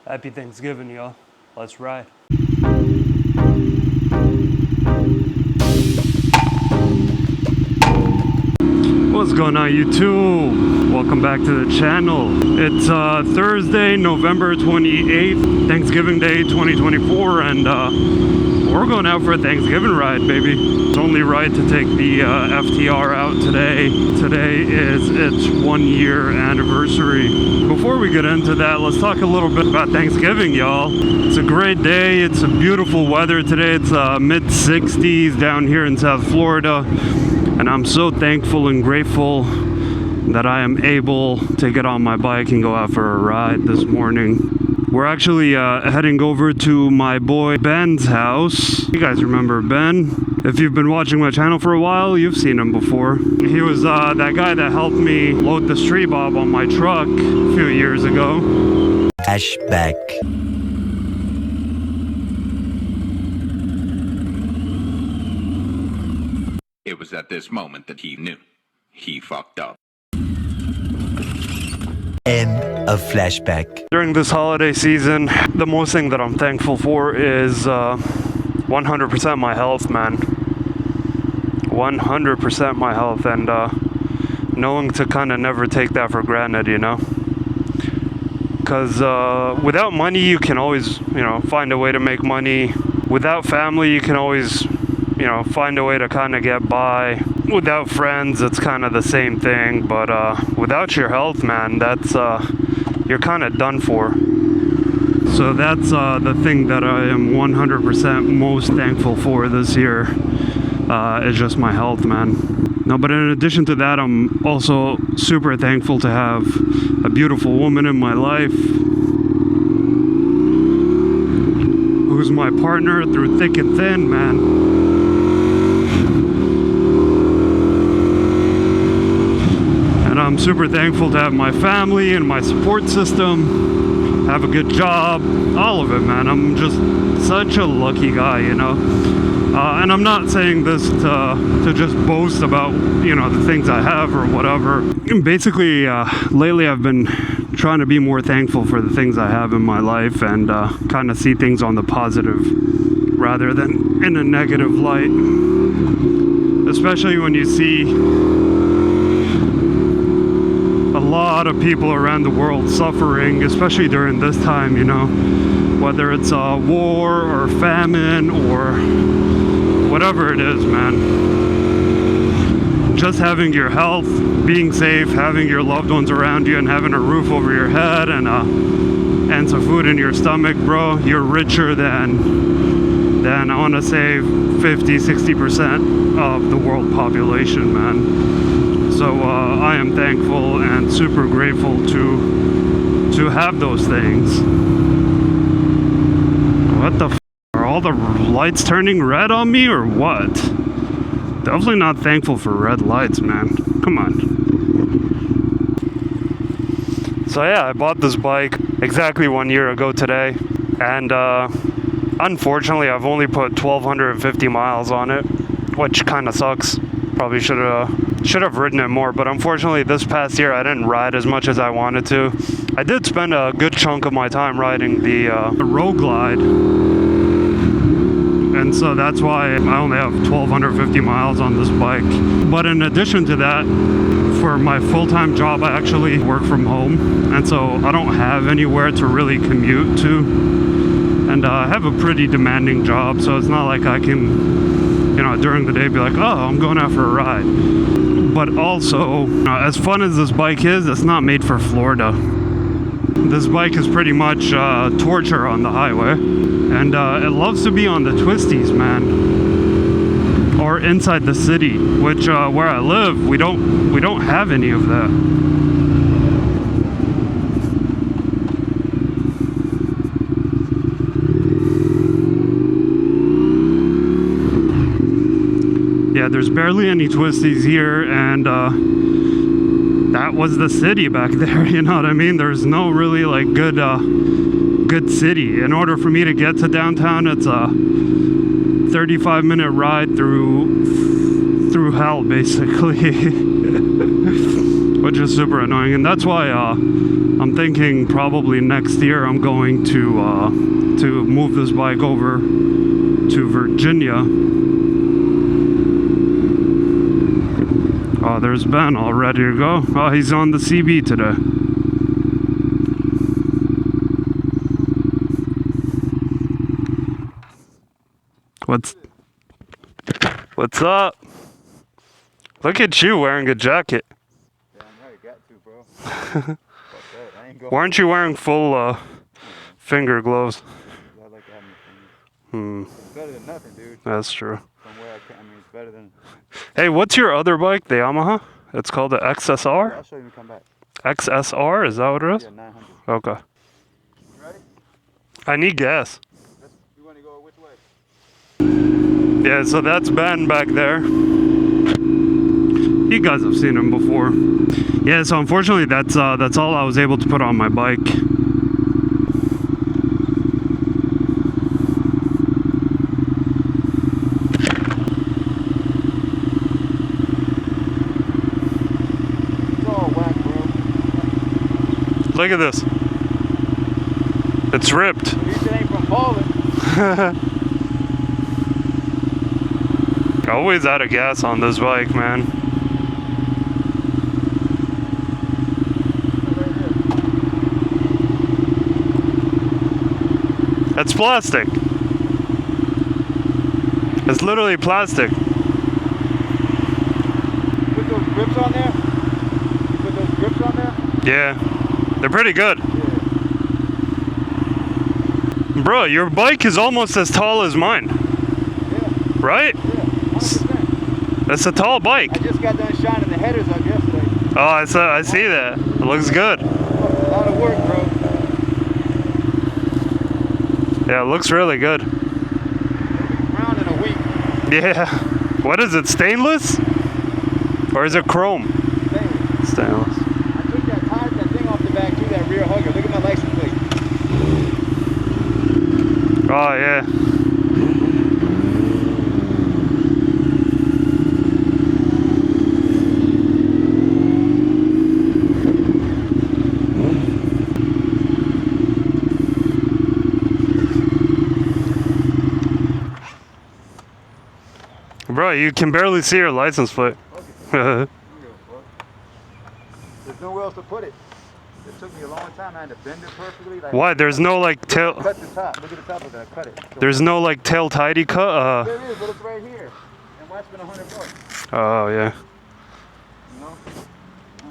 Happy Thanksgiving, y'all. Let's ride. What's going on, YouTube? Welcome back to the channel. It's Thursday, November 28th, Thanksgiving Day 2024, and we're going out for a Thanksgiving ride, baby. It's only right to take the FTR out today. Today is its 1 year anniversary. Before we get into that, let's talk a little bit about Thanksgiving, y'all. It's a great day. It's a beautiful weather today. It's mid-60s down here in South Florida. And I'm so thankful and grateful that I am able to get on my bike and go out for a ride this morning. We're actually heading over to my boy Ben's house. You guys remember Ben? If you've been watching my channel for a while, you've seen him before. He was that guy that helped me load the street bob on my truck a few years ago. Flashback. It was at this moment that he knew. He fucked up. End of flashback. During this holiday season, the most thing that I'm thankful for is 100% my health, man. 100% my health, and knowing to kind of never take that for granted, you know? Because without money, you can always, find a way to make money. Without family, you can always find a way to kind of get by. Without friends, it's kind of the same thing, but without your health, man, that's you're kind of done for. So that's the thing that I am 100% most thankful for this year, is just my health, man. No, but in addition to that, I'm also super thankful to have a beautiful woman in my life who's my partner through thick and thin, man. And I'm super thankful to have my family and my support system, have a good job, all of it, man. I'm just such a lucky guy, and I'm not saying this to just boast about, the things I have or whatever. Basically, lately I've been trying to be more thankful for the things I have in my life and kind of see things on the positive rather than in a negative light. Especially when you see a lot of people around the world suffering, especially during this time, whether it's a war or famine or whatever it is, man. Just having your health, being safe, having your loved ones around you, and having a roof over your head and some food in your stomach, bro, you're richer than I want to say 50-60% of the world population, man. So I am thankful and super grateful to have those things. What the f***? Are all the lights turning red on me or what? Definitely not thankful for red lights, man. Come on. So yeah, I bought this bike exactly 1 year ago today. And unfortunately, I've only put 1,250 miles on it, which kind of sucks. Probably should have ridden it more, but unfortunately this past year I didn't ride as much as I wanted to. I did spend a good chunk of my time riding the Road Glide, and so that's why I only have 1,250 miles on this bike. But in addition to that, for my full-time job I actually work from home, and so I don't have anywhere to really commute to, and I have a pretty demanding job, so it's not like I can during the day be like, oh, I'm going out for a ride. But also, as fun as this bike is, it's not made for Florida. This bike is pretty much torture on the highway, and it loves to be on the twisties, man, or inside the city, which where I live, we don't have any of that. Yeah, there's barely any twisties here, and that was the city back there, you know what I mean? There's no really like good city. In order for me to get to downtown, it's a 35-minute ride through hell, basically. which is super annoying. And that's why I'm thinking probably next year I'm going to move this bike over to Virginia. Oh, there's Ben all ready to go. Oh, he's on the CB today. What's up? Look at you wearing a jacket. Yeah, I know you got to, bro. Fuck that. I ain't going. Why aren't you wearing full finger gloves? I like having my fingers. It's better than nothing, dude. That's true. From where I mean, it's better than. Hey, what's your other bike? The Yamaha? It's called the XSR? Yeah, I'll show you when we come back. XSR? Is that what it is? Yeah, 900. Okay. You ready? I need gas. You want to go which way? Yeah, so that's Ben back there. You guys have seen him before. Yeah, so unfortunately that's all I was able to put on my bike. It's all whack, bro. Look at this. It's ripped. At least it ain't from falling. Always out of gas on this bike, man. It's plastic. It's literally plastic. Put those grips on there. Put those grips on there. Yeah. They're pretty good. Yeah. Bro, your bike is almost as tall as mine. Yeah. Right? Yeah. 100%. It's a tall bike. I just got done shining the headers up yesterday. Oh, I see that. It looks good. A lot of work, bro. Yeah, it looks really good. It'll be brown in a week. Yeah. What is it, stainless? Or is it chrome? Stainless. Stainless. I took that thing off the back too, that rear hugger. Look at my license plate. Oh, yeah. Bro, you can barely see your license plate. Okay. There's nowhere else to put it. It took me a long time. I had to bend it perfectly. Like, Why? There's no like tail. cut the top. Look at the top of it. I cut it. So There's no like tail tidy cut. there it is, but it's right here. And why spend $100? Oh yeah. You know?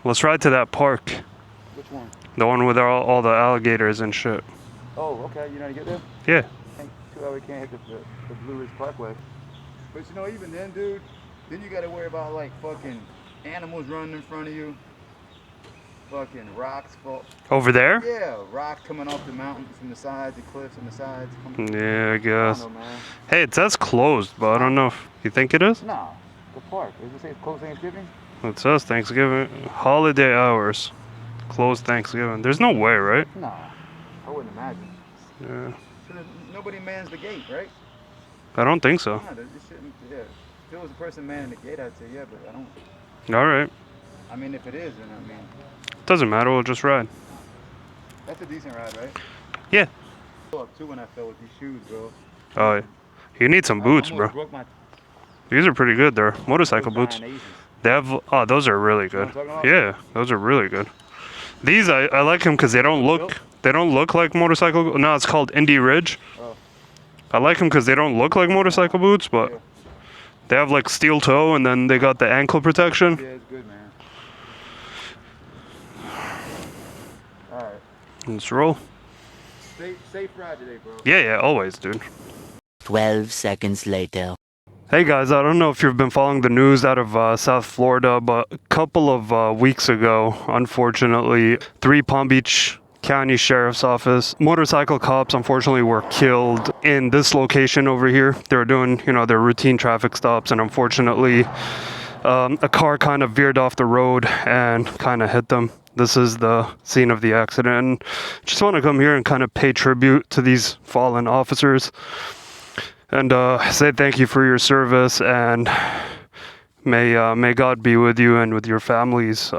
Let's ride to that park. Which one? The one with all the alligators and shit. Oh, okay. You know how to get there? Yeah. Too bad we can't hit the Blue Ridge Parkway. But you know, even then, dude, then you gotta worry about like fucking animals running in front of you. Fucking rocks fall. Over there? Yeah, rocks coming off the mountains from the sides, the cliffs on the sides. Yeah, I I guess. don't know, man. Hey, it says closed, but I don't know if you think it is. Nah, the park. Does it say closed Thanksgiving? It says Thanksgiving holiday hours, closed Thanksgiving. There's no way, right? Nah, I wouldn't imagine. Yeah. Nobody mans the gate, right? I don't think so. Nah, it shouldn't. Yeah. If it was a person manning the gate, I'd say yeah, but I don't. All right. I mean, if it is, then I mean, Doesn't matter. We'll just ride. that's a decent ride, right? Yeah. I up too when I fell with these shoes, bro. Oh, yeah. You need some boots, I bro. almost broke my These are pretty good. They're motorcycle those boots. Giant Asians. They have. Oh, those are really good. You know what I'm talking Yeah, those are really good. These I like them because they don't look. They don't look like motorcycle. No, it's called Indie Ridge. Oh. I like them because they don't look like motorcycle boots, but Yeah. they have like steel toe and then they got the ankle protection. Yeah, it's good, man. All right. Let's roll. Safe ride today, bro. Yeah, always, dude. 12 seconds later. Hey guys, I don't know if you've been following the news out of South Florida, but a couple of weeks ago, unfortunately, 3 Palm Beach County Sheriff's Office motorcycle cops unfortunately were killed in this location over here. They were doing, their routine traffic stops, and unfortunately, a car kind of veered off the road and kind of hit them. This is the scene of the accident. And just want to come here and kind of pay tribute to these fallen officers and say thank you for your service, and may God be with you and with your families.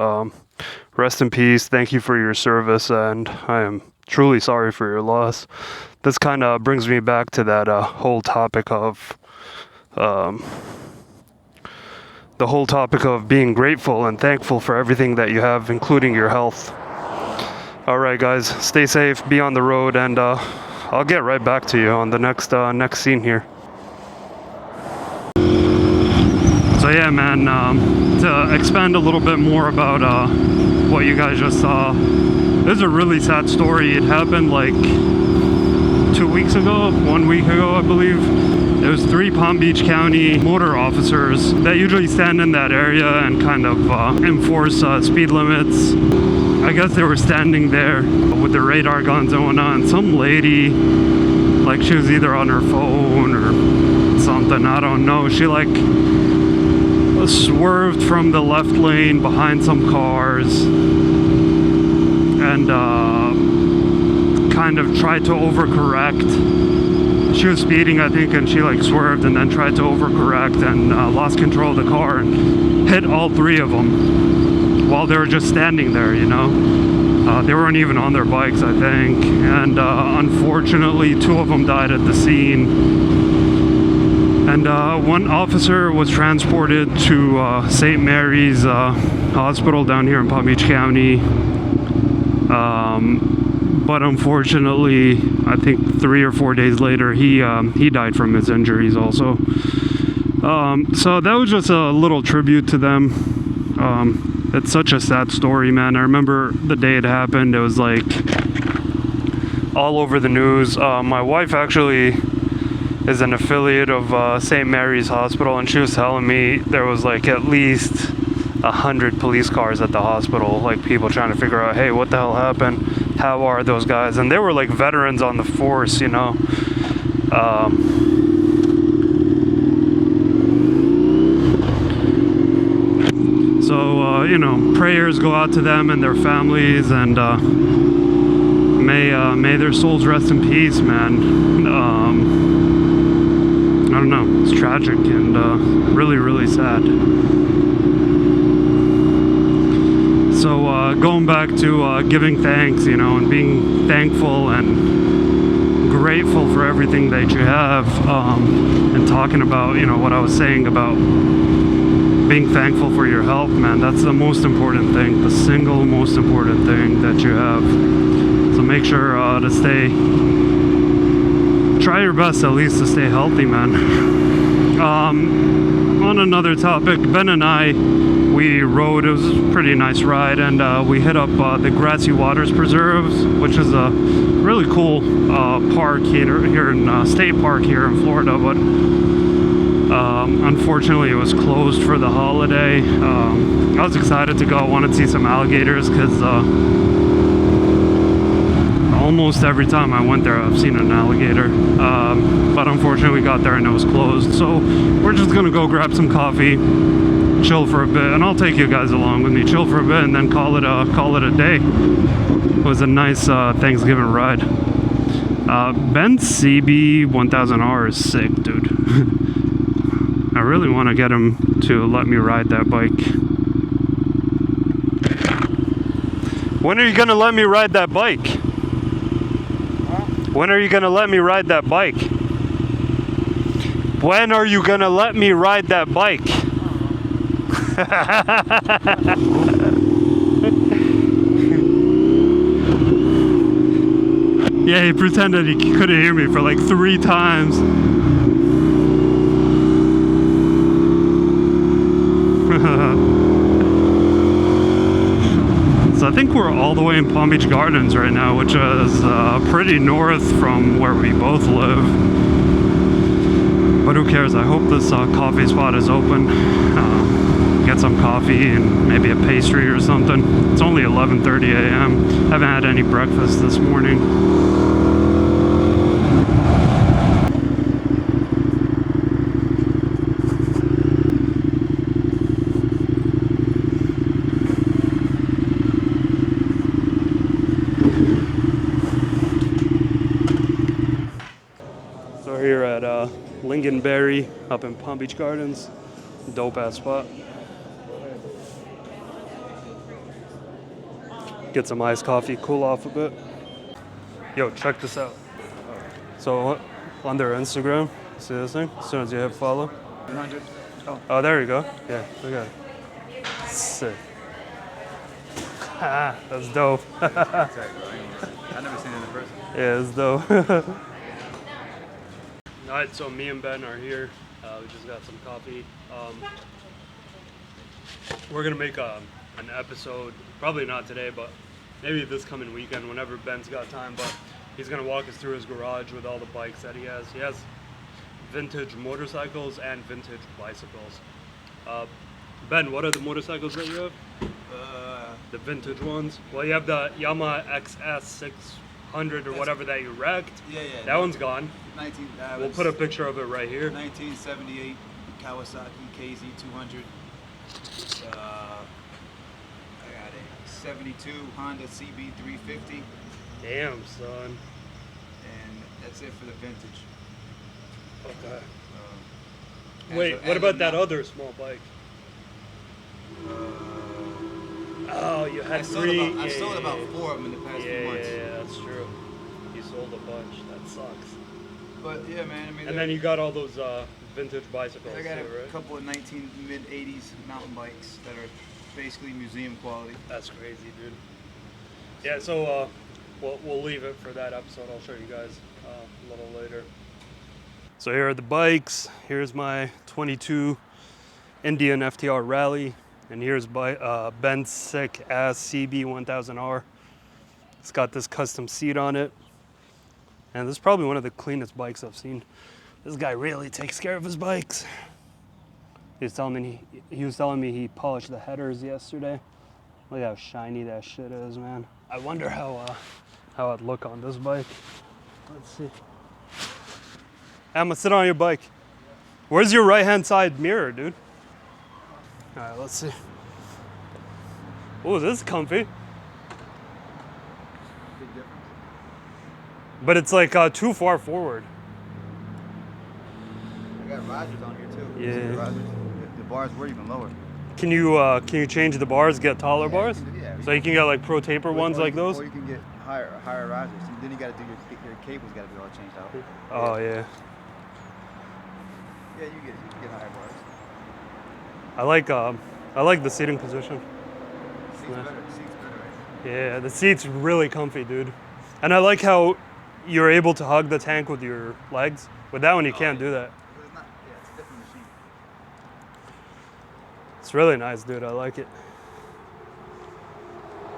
rest in peace. Thank you for your service, and I am truly sorry for your loss. This kind of brings me back to that whole topic of being grateful and thankful for everything that you have, including your health. All right, guys, stay safe, be on the road, and I'll get right back to you on the next scene here. So yeah, man, to expand a little bit more about what you guys just saw, this is a really sad story. It happened like 1 week ago, I believe. There was 3 Palm Beach County motor officers that usually stand in that area and kind of enforce speed limits. I guess they were standing there with their radar guns and whatnot, and some lady, like she was either on her phone or something, I don't know. She like swerved from the left lane behind some cars and kind of tried to overcorrect. She was speeding, I think, and she like swerved and then tried to overcorrect and lost control of the car and hit all 3 of them while they were just standing there, you know. They weren't even on their bikes, I think, and unfortunately 2 of them died at the scene. And 1 officer was transported to St. Mary's Hospital down here in Palm Beach County. But unfortunately, I think 3 or 4 days later, he died from his injuries also. So that was just a little tribute to them. It's such a sad story, man. I remember the day it happened, it was like all over the news. My wife actually is an affiliate of St. Mary's Hospital, and she was telling me there was like at least 100 police cars at the hospital, like people trying to figure out, hey, what the hell happened? How are those guys? And they were like veterans on the force, you know. So, you know, prayers go out to them and their families, and may their souls rest in peace, man. I don't know, it's tragic and really, really sad. So going back to giving thanks, you know, and being thankful and grateful for everything that you have, and talking about, you know, what I was saying about being thankful for your health, man. That's the most important thing, the single most important thing that you have. So make sure to try your best at least to stay healthy, man. On another topic, Ben and I, we rode. It was a pretty nice ride, and we hit up the Grassy Waters Preserves, which is a really cool park here in State Park here in Florida, but unfortunately it was closed for the holiday. I was excited to go. I wanted to see some alligators because almost every time I went there I've seen an alligator, but unfortunately we got there and it was closed. So we're just gonna go grab some coffee, chill for a bit, and I'll take you guys along with me, chill for a bit, and then call it a day. It was a nice Thanksgiving ride. Ben's CB 1000R is sick, dude. I really want to get him to let me ride that bike. When are you gonna let me ride that bike? When are you gonna let me ride that bike? When are you gonna let me ride that bike? Yeah, he pretended he couldn't hear me for like 3 times. So I think we're all the way in Palm Beach Gardens right now, which is pretty north from where we both live. But who cares? I hope this coffee spot is open. Get some coffee and maybe a pastry or something. It's only 11:30 a.m. Haven't had any breakfast this morning. So here at Lingonberry up in Palm Beach Gardens. Dope ass spot. get some iced coffee, cool off a bit. Yo, check this out. So on their Instagram, see this thing? As soon as you hit follow. 100. Oh, there you go. Yeah, look at it. Sick. Ah, that's dope. I've never seen it in person. Yeah, it's dope. Alright, so me and Ben are here. We just got some coffee. We're gonna make an episode, probably not today, but maybe this coming weekend whenever Ben's got time. But he's gonna walk us through his garage with all the bikes that he has. He has vintage motorcycles and vintage bicycles. Ben, what are the motorcycles that you have? The vintage ones? Well, you have the Yamaha XS 600 or whatever that you wrecked. Yeah. That one's gone. 19. We'll put a picture of it right here. 1978 Kawasaki KZ200. I got a 72 Honda CB350. Damn, son. And that's it for the vintage. Okay. As Wait, of- what as about of that now- other small bike? Oh, you had I sold three. about, I've sold about 4 of them in the past few months. Yeah, that's true. You sold a bunch. That sucks. But yeah, man. I mean, And then you got all those vintage bicycles I got too, a right? couple of mid-80s mountain bikes that are basically museum quality. That's crazy, dude. Yeah, so we'll leave it for that episode. I'll show you guys a little later. So here are the bikes. Here's my 22 Indian FTR Rally. And here's Ben's sick ass CB1000R. It's got this custom seat on it. And this is probably one of the cleanest bikes I've seen. This guy really takes care of his bikes. He was telling me he polished the headers yesterday. Look how shiny that shit is, man. I wonder how it'd look on this bike. Let's see. Emma, sit on your bike. Where's your right-hand side mirror, dude? All right, let's see. Oh, this is comfy. Big difference. But it's like too far forward. I got risers on here too. Yeah. The bars were even lower. Can you change the bars, get taller bars? Yeah. So you can get like pro taper ones like those? Or you can get higher risers. Then you got to do your cables got to be all changed out. Oh yeah. Yeah, you can get higher bars. I like the seating position. Seats better. Seats better. Right? Yeah, the seat's really comfy, dude. And I like how you're able to hug the tank with your legs. With that one, you can't do that. But it's not. Yeah, it's a different machine. It's really nice, dude. I like it.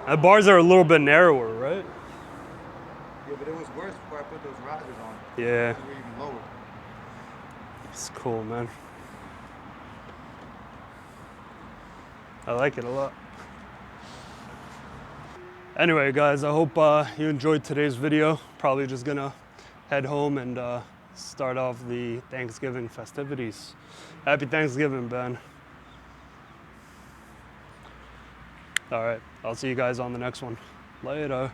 The bars are a little bit narrower, right? Yeah, but it was worse before I put those risers on. Yeah, They were even lower. it's cool, man. I like it a lot. Anyway, guys, I hope you enjoyed today's video. Probably just gonna head home and start off the Thanksgiving festivities. Happy Thanksgiving, Ben. All right, I'll see you guys on the next one. Later.